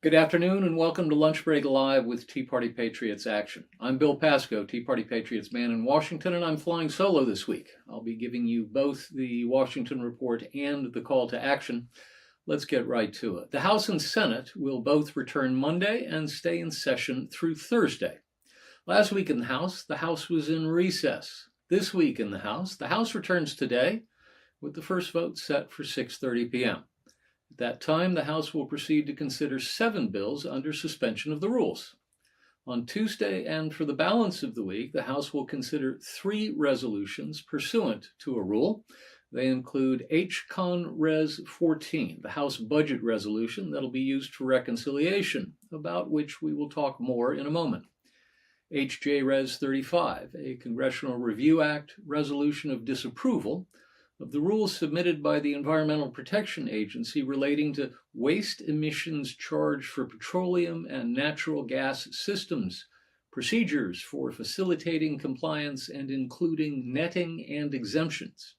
Good afternoon and welcome to Lunch Break Live with Tea Party Patriots Action. I'm Bill Pasco, Tea Party Patriots man in Washington, and I'm flying solo this week. I'll be giving you both the Washington Report and the call to action. Let's get right to it. The House and Senate will both return Monday and stay in session through Thursday. Last week in the House was in recess. This week in the House returns today with the first vote set for 6:30 p.m. At that time, the House will proceed to consider 7 bills under suspension of the rules. On Tuesday and for the balance of the week, the House will consider 3 resolutions pursuant to a rule. They include H-Con Res 14, the House budget resolution that'll be used for reconciliation, about which we will talk more in a moment. H.J. Res 35, a Congressional Review Act resolution of disapproval of the rules submitted by the Environmental Protection Agency relating to waste emissions charge for petroleum and natural gas systems, procedures for facilitating compliance and including netting and exemptions.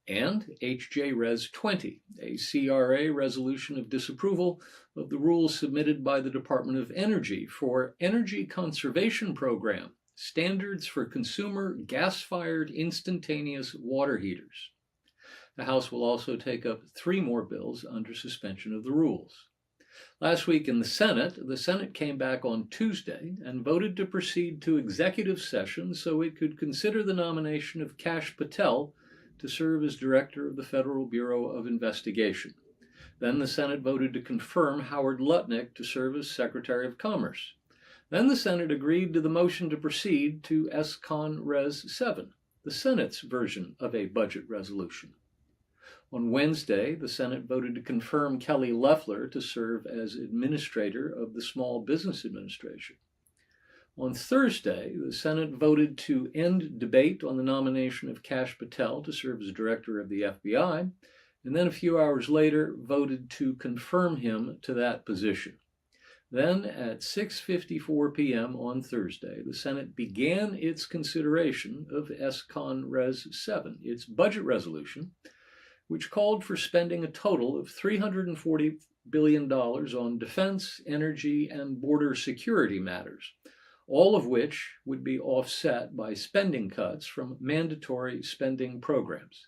And H.J. Res 20, a CRA resolution of disapproval of the rules submitted by the Department of Energy for Energy Conservation Program, standards for consumer gas-fired instantaneous water heaters. The House will also take up 3 more bills under suspension of the rules. Last week in the Senate came back on Tuesday and voted to proceed to executive session so it could consider the nomination of Kash Patel to serve as director of the Federal Bureau of Investigation. Then the Senate voted to confirm Howard Lutnick to serve as Secretary of Commerce. Then the Senate agreed to the motion to proceed to S-Con Res 7, the Senate's version of a budget resolution. On Wednesday, the Senate voted to confirm Kelly Loeffler to serve as Administrator of the Small Business Administration. On Thursday, the Senate voted to end debate on the nomination of Kash Patel to serve as Director of the FBI, and then a few hours later voted to confirm him to that position. Then, at 6:54 p.m. on Thursday, the Senate began its consideration of S-Con Res 7, its budget resolution, which called for spending a total of $340 billion on defense, energy, and border security matters, all of which would be offset by spending cuts from mandatory spending programs.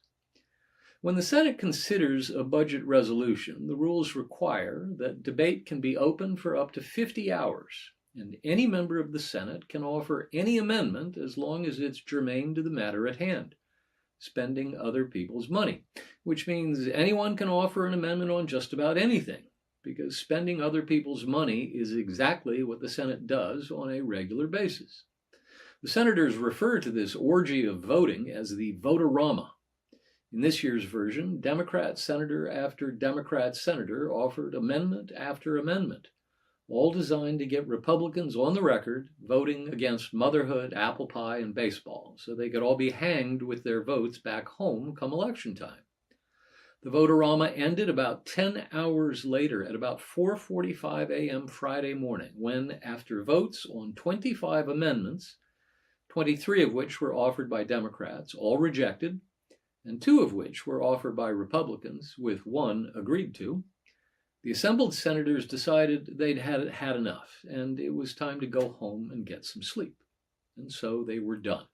When the Senate considers a budget resolution, the rules require that debate can be open for up to 50 hours, and any member of the Senate can offer any amendment as long as it's germane to the matter at hand, spending other people's money, which means anyone can offer an amendment on just about anything, because spending other people's money is exactly what the Senate does on a regular basis. The senators refer to this orgy of voting as the vote-a-rama. In this year's version, Democrat senator after Democrat senator offered amendment after amendment, all designed to get Republicans on the record voting against motherhood, apple pie, and baseball, so they could all be hanged with their votes back home come election time. The vote-a-rama ended about 10 hours later at about 4:45 a.m. Friday morning, when, after votes on 25 amendments, 23 of which were offered by Democrats, all rejected, and 2 of which were offered by Republicans, with 1 agreed to, the assembled senators decided they'd had enough, and it was time to go home and get some sleep. And so they were done.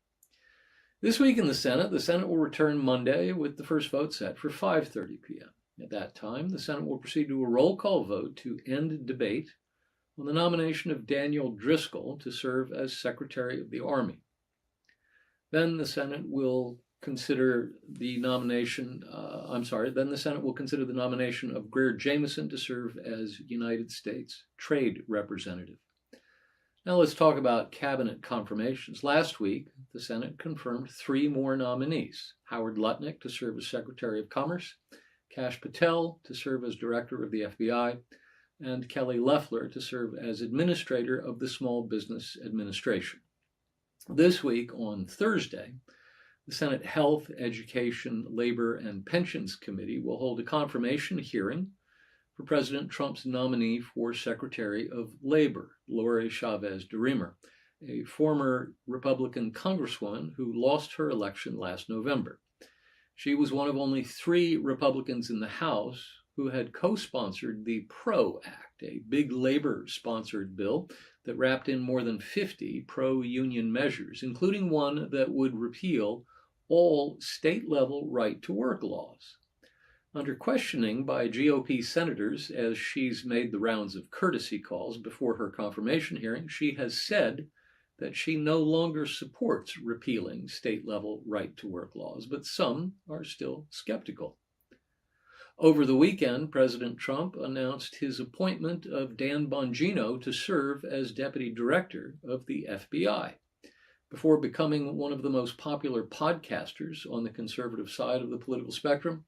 This week in the Senate will return Monday with the first vote set for 5:30 p.m. At that time, the Senate will proceed to a roll call vote to end debate on the nomination of Daniel Driscoll to serve as Secretary of the Army. Then the Senate will consider the nomination of Greer Jameson to serve as United States Trade Representative. Now let's talk about cabinet confirmations. Last week, the Senate confirmed 3 more nominees: Howard Lutnick to serve as Secretary of Commerce, Kash Patel to serve as Director of the FBI, and Kelly Loeffler to serve as Administrator of the Small Business Administration. This week, on Thursday, the Senate Health, Education, Labor, and Pensions Committee will hold a confirmation hearing for President Trump's nominee for Secretary of Labor, Lori Chavez DeRemer, a former Republican congresswoman who lost her election last November. She was one of only 3 Republicans in the House who had co-sponsored the PRO Act, a big labor-sponsored bill that wrapped in more than 50 pro-union measures, including one that would repeal all state-level right-to-work laws. Under questioning by GOP senators as she's made the rounds of courtesy calls before her confirmation hearing, she has said that she no longer supports repealing state-level right-to-work laws, but some are still skeptical. Over the weekend, President Trump announced his appointment of Dan Bongino to serve as Deputy Director of the FBI. Before becoming one of the most popular podcasters on the conservative side of the political spectrum,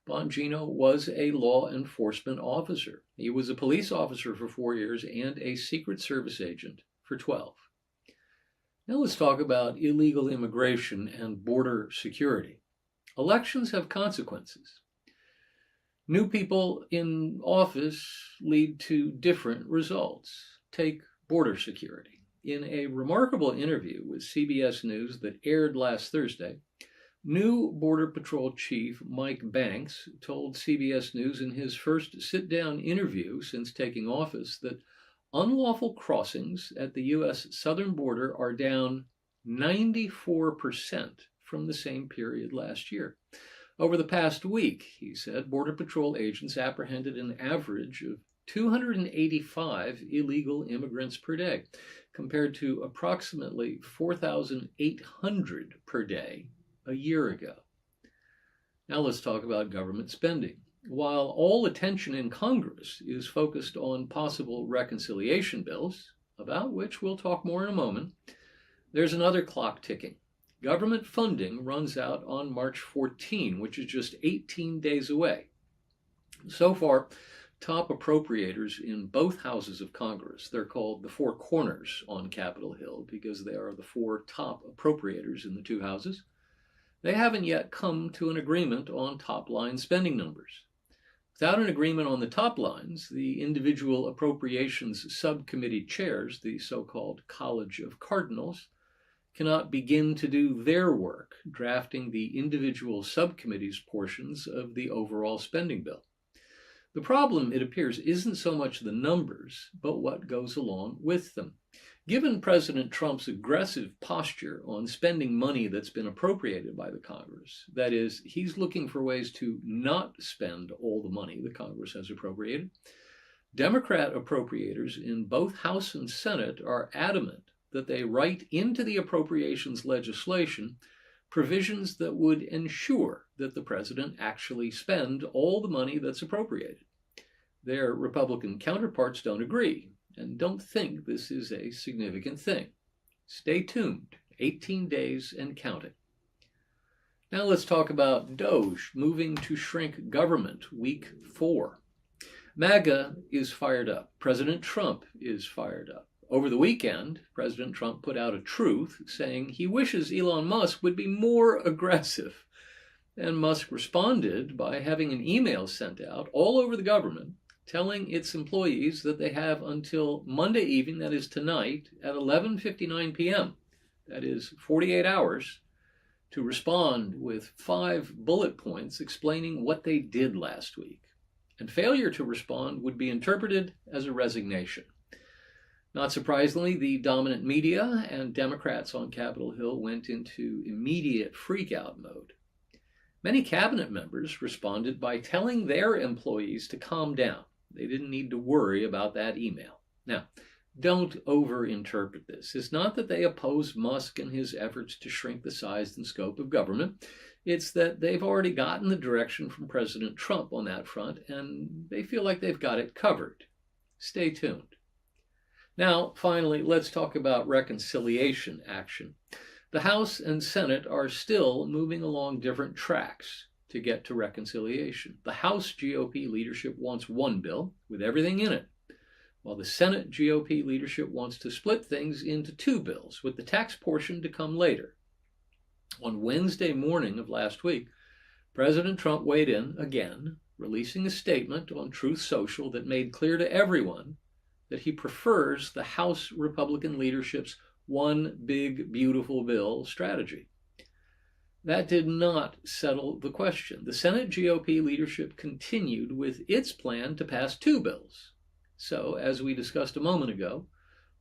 Bongino was a law enforcement officer. He was a police officer for 4 years and a Secret Service agent for 12. Now let's talk about illegal immigration and border security. Elections have consequences. New people in office lead to different results. Take border security. In a remarkable interview with CBS News that aired last Thursday, new Border Patrol Chief Mike Banks told CBS News in his first sit-down interview since taking office that unlawful crossings at the U.S. southern border are down 94% from the same period last year. Over the past week, he said, Border Patrol agents apprehended an average of 285 illegal immigrants per day, compared to approximately 4,800 per day a year ago. Now let's talk about government spending. While all attention in Congress is focused on possible reconciliation bills, about which we'll talk more in a moment, there's another clock ticking. Government funding runs out on March 14, which is just 18 days away. So far, top appropriators in both houses of Congress, they're called the Four Corners on Capitol Hill because they are the four top appropriators in the two houses, they haven't yet come to an agreement on top-line spending numbers. Without an agreement on the top lines, the individual appropriations subcommittee chairs, the so-called College of Cardinals, cannot begin to do their work, drafting the individual subcommittees' portions of the overall spending bill. The problem, it appears, isn't so much the numbers, but what goes along with them. Given President Trump's aggressive posture on spending money that's been appropriated by the Congress, that is, he's looking for ways to not spend all the money the Congress has appropriated, Democrat appropriators in both House and Senate are adamant that they write into the appropriations legislation provisions that would ensure that the president actually spend all the money that's appropriated. Their Republican counterparts don't agree and don't think this is a significant thing. Stay tuned, 18 days and counting. Now let's talk about DOGE moving to shrink government, week 4. MAGA is fired up. President Trump is fired up. Over the weekend, President Trump put out a truth saying he wishes Elon Musk would be more aggressive. And Musk responded by having an email sent out all over the government telling its employees that they have until Monday evening, that is tonight, at 11:59 p.m., that is 48 hours, to respond with 5 bullet points explaining what they did last week. And failure to respond would be interpreted as a resignation. Not surprisingly, the dominant media and Democrats on Capitol Hill went into immediate freak-out mode. Many cabinet members responded by telling their employees to calm down. They didn't need to worry about that email. Now, don't overinterpret this. It's not that they oppose Musk and his efforts to shrink the size and scope of government. It's that they've already gotten the direction from President Trump on that front, and they feel like they've got it covered. Stay tuned. Now, finally, let's talk about reconciliation action. The House and Senate are still moving along different tracks to get to reconciliation. The House GOP leadership wants one bill with everything in it, while the Senate GOP leadership wants to split things into 2 bills, with the tax portion to come later. On Wednesday morning of last week, President Trump weighed in again, releasing a statement on Truth Social that made clear to everyone that he prefers the House Republican leadership's one big, beautiful bill strategy. That did not settle the question. The Senate GOP leadership continued with its plan to pass two bills. So, as we discussed a moment ago,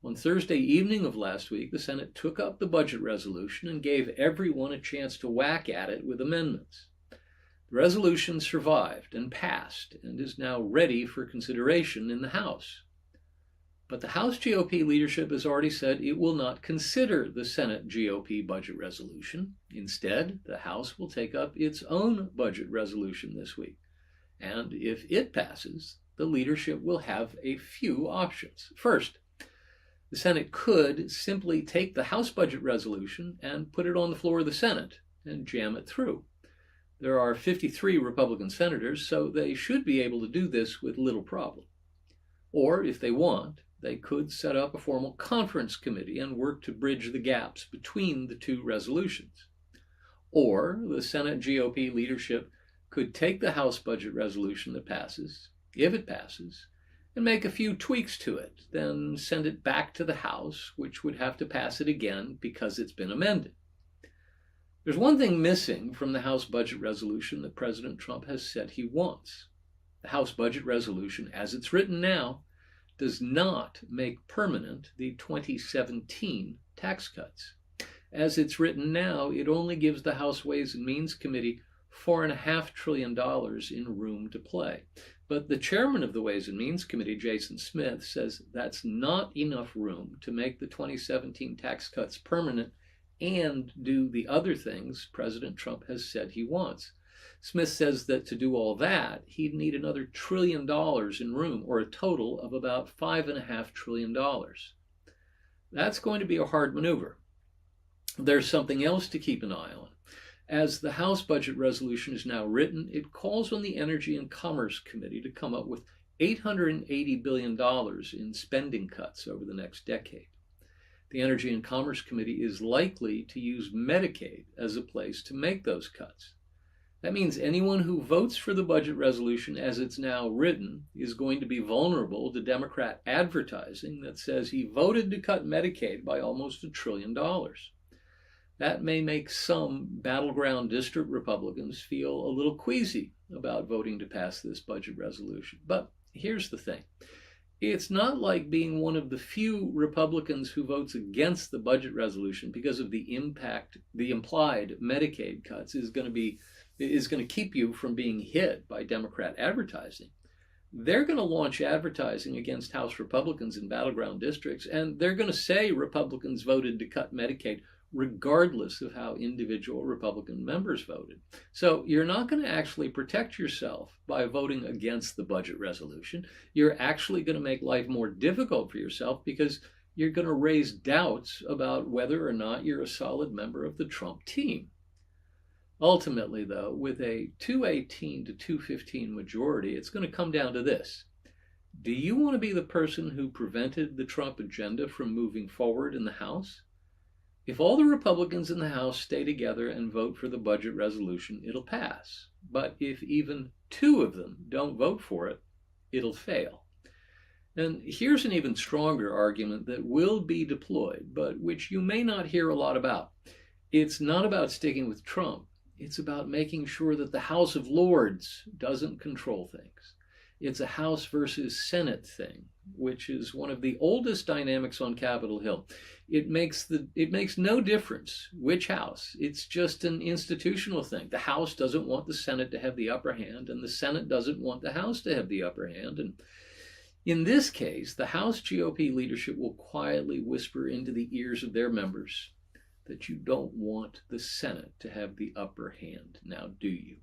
on Thursday evening of last week, the Senate took up the budget resolution and gave everyone a chance to whack at it with amendments. The resolution survived and passed and is now ready for consideration in the House. But the House GOP leadership has already said it will not consider the Senate GOP budget resolution. Instead, the House will take up its own budget resolution this week. And if it passes, the leadership will have a few options. First, the Senate could simply take the House budget resolution and put it on the floor of the Senate and jam it through. There are 53 Republican senators, so they should be able to do this with little problem. Or, if they want, they could set up a formal conference committee and work to bridge the gaps between the two resolutions. Or the Senate GOP leadership could take the House budget resolution that passes, if it passes, and make a few tweaks to it, then send it back to the House, which would have to pass it again because it's been amended. There's one thing missing from the House budget resolution that President Trump has said he wants. The House budget resolution, as it's written now, does not make permanent the 2017 tax cuts. As it's written now, it only gives the House Ways and Means Committee $4.5 trillion in room to play. But the chairman of the Ways and Means Committee, Jason Smith, says that's not enough room to make the 2017 tax cuts permanent and do the other things President Trump has said he wants. Smith says that to do all that, he'd need another $1 trillion in room, or a total of about $5.5 trillion. That's going to be a hard maneuver. There's something else to keep an eye on. As the House budget resolution is now written, it calls on the Energy and Commerce Committee to come up with $880 billion in spending cuts over the next decade. The Energy and Commerce Committee is likely to use Medicaid as a place to make those cuts. That means anyone who votes for the budget resolution as it's now written is going to be vulnerable to Democrat advertising that says he voted to cut Medicaid by almost $1 trillion. That may make some battleground district Republicans feel a little queasy about voting to pass this budget resolution. But here's the thing. It's not like being one of the few Republicans who votes against the budget resolution because of the impact the implied Medicaid cuts is going to keep you from being hit by Democrat advertising. They're going to launch advertising against House Republicans in battleground districts, and they're going to say Republicans voted to cut Medicaid regardless of how individual Republican members voted. So you're not going to actually protect yourself by voting against the budget resolution. You're actually going to make life more difficult for yourself because you're going to raise doubts about whether or not you're a solid member of the Trump team. Ultimately, though, with a 218 to 215 majority, it's going to come down to this. Do you want to be the person who prevented the Trump agenda from moving forward in the House? If all the Republicans in the House stay together and vote for the budget resolution, it'll pass. But if even two of them don't vote for it, it'll fail. And here's an even stronger argument that will be deployed, but which you may not hear a lot about. It's not about sticking with Trump. It's about making sure that the House of Lords doesn't control things. It's a House versus Senate thing, which is one of the oldest dynamics on Capitol Hill. It makes no difference which house. It's just an institutional thing. The House doesn't want the Senate to have the upper hand, and the Senate doesn't want the House to have the upper hand. And in this case, the House GOP leadership will quietly whisper into the ears of their members that you don't want the Senate to have the upper hand. Now, do you?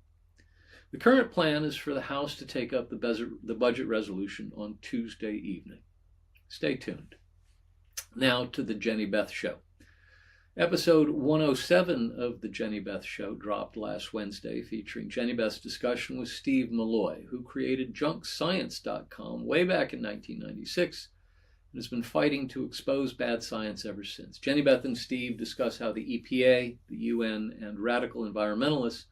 The current plan is for the House to take up the budget resolution on Tuesday evening. Stay tuned. Now to the Jenny Beth Show. Episode 107 of the Jenny Beth Show dropped last Wednesday, featuring Jenny Beth's discussion with Steve Malloy, who created junkscience.com way back in 1996 and has been fighting to expose bad science ever since. Jenny Beth and Steve discuss how the EPA, the UN, and radical environmentalists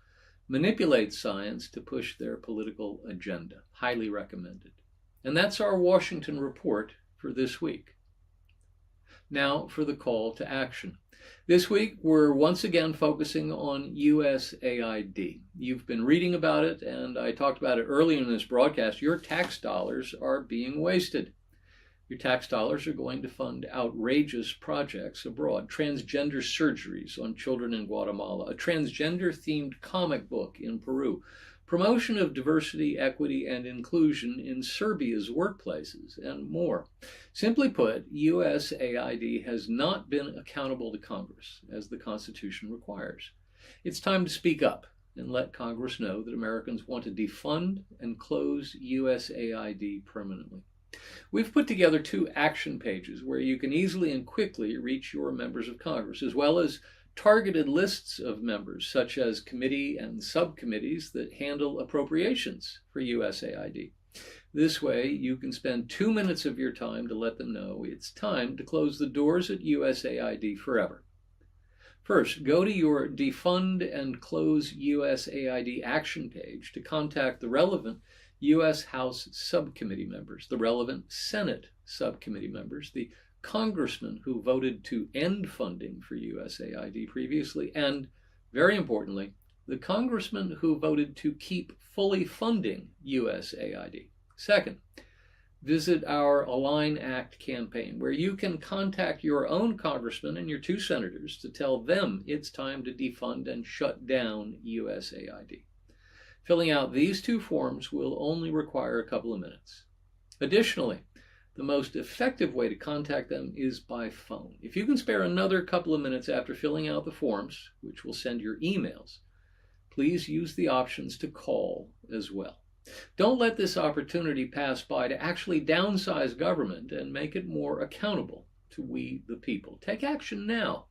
manipulate science to push their political agenda. Highly recommended. And that's our Washington report for this week. Now for the call to action. This week, we're once again focusing on USAID. You've been reading about it, and I talked about it earlier in this broadcast. Your tax dollars are being wasted. Your tax dollars are going to fund outrageous projects abroad, transgender surgeries on children in Guatemala, a transgender-themed comic book in Peru, promotion of diversity, equity, and inclusion in Serbia's workplaces, and more. Simply put, USAID has not been accountable to Congress, as the Constitution requires. It's time to speak up and let Congress know that Americans want to defund and close USAID permanently. We've put together 2 action pages where you can easily and quickly reach your members of Congress, as well as targeted lists of members, such as committee and subcommittees that handle appropriations for USAID. This way, you can spend 2 minutes of your time to let them know it's time to close the doors at USAID forever. First, go to your Defund and Close USAID action page to contact the relevant U.S. House subcommittee members, the relevant Senate subcommittee members, the congressmen who voted to end funding for USAID previously, and, very importantly, the congressmen who voted to keep fully funding USAID. Second, visit our Align Act campaign, where you can contact your own congressman and your 2 senators to tell them it's time to defund and shut down USAID. Filling out these 2 forms will only require a couple of minutes. Additionally, the most effective way to contact them is by phone. If you can spare another couple of minutes after filling out the forms, which will send your emails, please use the options to call as well. Don't let this opportunity pass by to actually downsize government and make it more accountable to we the people. Take action now.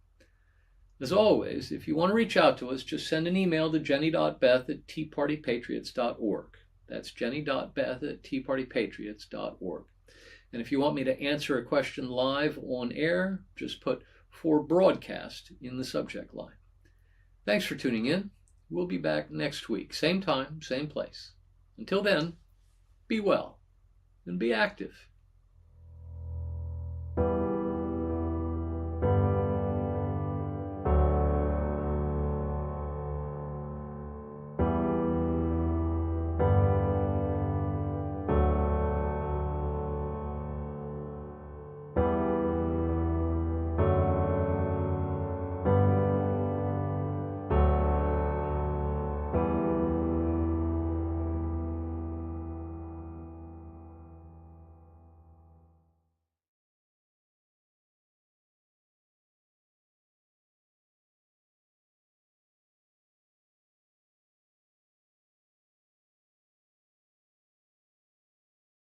As always, if you want to reach out to us, just send an email to jenny.beth@teapartypatriots.org. That's jenny.beth@teapartypatriots.org. And if you want me to answer a question live on air, just put "for broadcast" in the subject line. Thanks for tuning in. We'll be back next week, same time, same place. Until then, be well and be active.